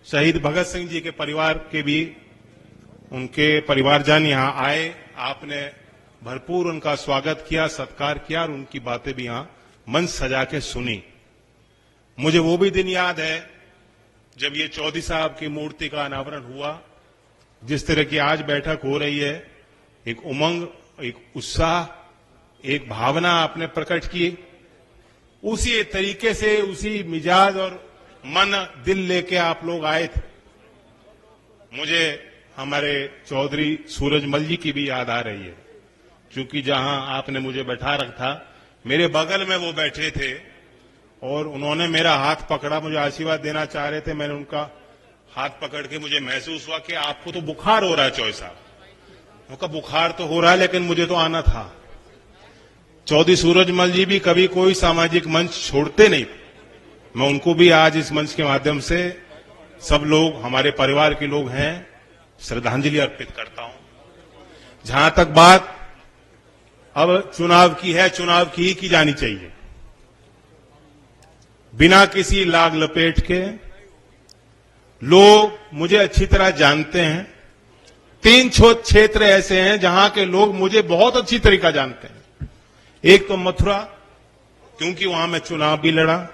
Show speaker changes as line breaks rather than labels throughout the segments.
शहीद भगत सिंह जी के परिवार के भी उनके परिवारजन यहां आए। आपने भरपूर उनका स्वागत किया, सत्कार किया और उनकी बातें भी यहां मंच सजा के सुनी। मुझे वो भी दिन याद है जब ये चौधरी साहब की मूर्ति का अनावरण हुआ। जिस तरह की आज बैठक हो रही है, एक उमंग, एक उत्साह, एक भावना आपने प्रकट की, उसी तरीके से, उसी मिजाज और मन दिल लेके आप लोग आए थे। मुझे हमारे चौधरी सूरजमल जी की भी याद आ रही है, क्योंकि जहां आपने मुझे बैठा रखा, मेरे बगल में वो बैठे थे और उन्होंने मेरा हाथ पकड़ा, मुझे आशीर्वाद देना चाह रहे थे। मैंने उनका हाथ पकड़ के मुझे महसूस हुआ कि आपको तो बुखार हो रहा है चौधरी साहब। उनका बुखार तो हो रहा है लेकिन मुझे तो आना था। चौधरी सूरजमल जी भी कभी कोई सामाजिक मंच छोड़ते नहीं। मैं उनको भी आज इस मंच के माध्यम से, सब लोग हमारे परिवार के लोग हैं, श्रद्धांजलि अर्पित करता हूं। जहां तक बात अब चुनाव की है, चुनाव की जानी चाहिए, बिना किसी लाग लपेट के। लोग मुझे अच्छी तरह जानते हैं। 3 क्षेत्र ऐसे हैं जहां के लोग मुझे बहुत अच्छी तरीका जानते हैं। एक तो मथुरा, क्योंकि वहां मैं चुनाव भी लड़ा,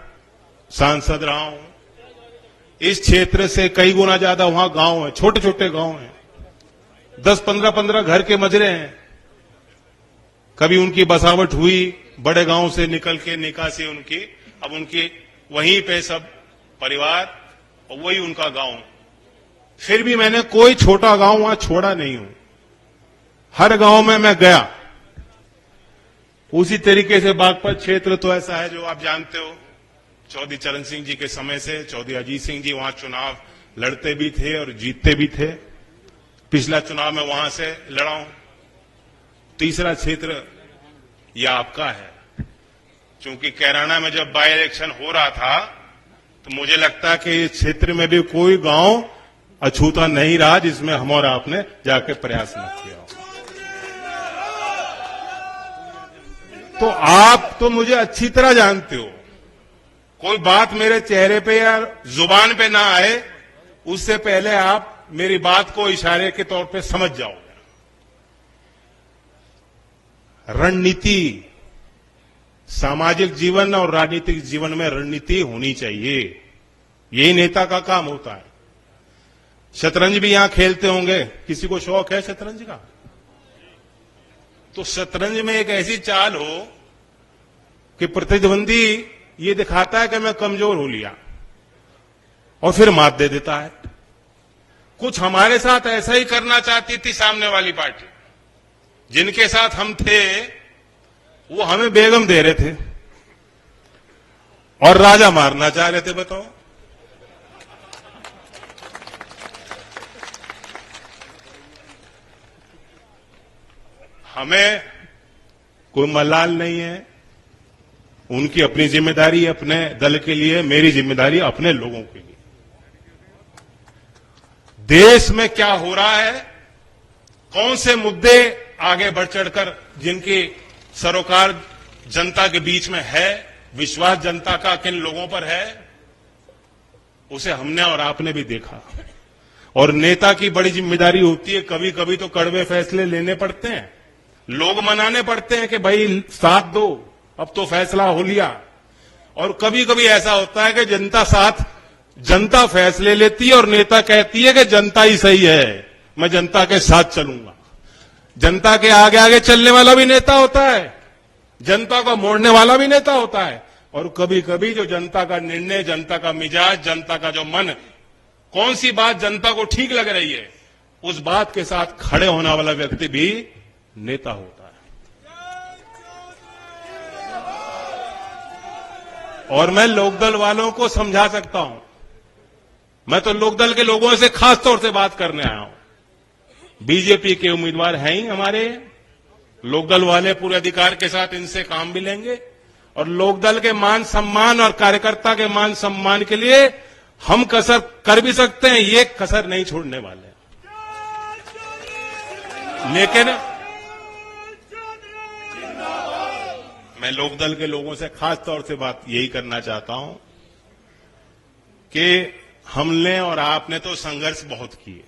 सांसद रहा हूं। इस क्षेत्र से कई गुना ज्यादा वहां गांव है, छोटे छोटे गांव हैं, 10-15 घर के मजरे हैं। कभी उनकी बसावट हुई बड़े गांव से निकल के, निकासी उनकी, अब उनकी वहीं पे सब परिवार और वही उनका गांव। फिर भी मैंने कोई छोटा गांव वहां छोड़ा नहीं हूं, हर गांव में मैं गया। उसी तरीके से बागपत क्षेत्र तो ऐसा है जो आप जानते हो, चौधरी चरण सिंह जी के समय से चौधरी अजीत सिंह जी वहां चुनाव लड़ते भी थे और जीतते भी थे। पिछला चुनाव में वहां से लड़ा हूं। तीसरा क्षेत्र यह आपका है, क्योंकि कैराना में जब बाई इलेक्शन हो रहा था तो मुझे लगता है कि इस क्षेत्र में भी कोई गांव अछूता नहीं रहा जिसमें हम और आपने जाके प्रयास न किया। तो आप तो मुझे अच्छी तरह जानते हो, कोई बात मेरे चेहरे पे या जुबान पे ना आए उससे पहले आप मेरी बात को इशारे के तौर पे समझ जाओगे। रणनीति, सामाजिक जीवन और राजनीतिक जीवन में रणनीति होनी चाहिए, यही नेता का काम होता है। शतरंज भी यहां खेलते होंगे, किसी को शौक है शतरंज का? तो शतरंज में एक ऐसी चाल हो कि प्रतिद्वंदी ये दिखाता है कि मैं कमजोर हो लिया और फिर मात दे देता है। कुछ हमारे साथ ऐसा ही करना चाहती थी सामने वाली पार्टी। जिनके साथ हम थे वो हमें बेगम दे रहे थे और राजा मारना चाह रहे थे। बताओ, हमें कोई मलाल नहीं है। उनकी अपनी जिम्मेदारी अपने दल के लिए, मेरी जिम्मेदारी अपने लोगों के लिए। देश में क्या हो रहा है, कौन से मुद्दे आगे बढ़ चढ़कर जिनकी सरोकार जनता के बीच में है, विश्वास जनता का किन लोगों पर है, उसे हमने और आपने भी देखा। और नेता की बड़ी जिम्मेदारी होती है, कभी कभी तो कड़वे फैसले लेने पड़ते हैं, लोग मनाने पड़ते हैं कि भाई साथ दो, अब तो फैसला हो लिया। और कभी कभी ऐसा होता है कि जनता फैसले लेती है और नेता कहती है कि जनता ही सही है, मैं जनता के साथ चलूंगा। जनता के आगे आगे चलने वाला भी नेता होता है, जनता को मोड़ने वाला भी नेता होता है। और कभी कभी जो जनता का निर्णय, जनता का मिजाज, जनता का जो मन, कौन सी बात जनता को ठीक लग रही है, उस बात के साथ खड़े होने वाला व्यक्ति भी नेता होता है। और मैं लोकदल वालों को समझा सकता हूं, मैं तो लोकदल के लोगों से खास तौर से बात करने आया हूं। बीजेपी के उम्मीदवार हैं ही हमारे, लोकदल वाले पूरे अधिकार के साथ इनसे काम भी लेंगे और लोकदल के मान सम्मान और कार्यकर्ता के मान सम्मान के लिए हम कसर कर भी सकते हैं, ये कसर नहीं छोड़ने वाले। लेकिन मैं लोकदल के लोगों से खास तौर से बात यही करना चाहता हूं कि हमने और आपने तो संघर्ष बहुत किए।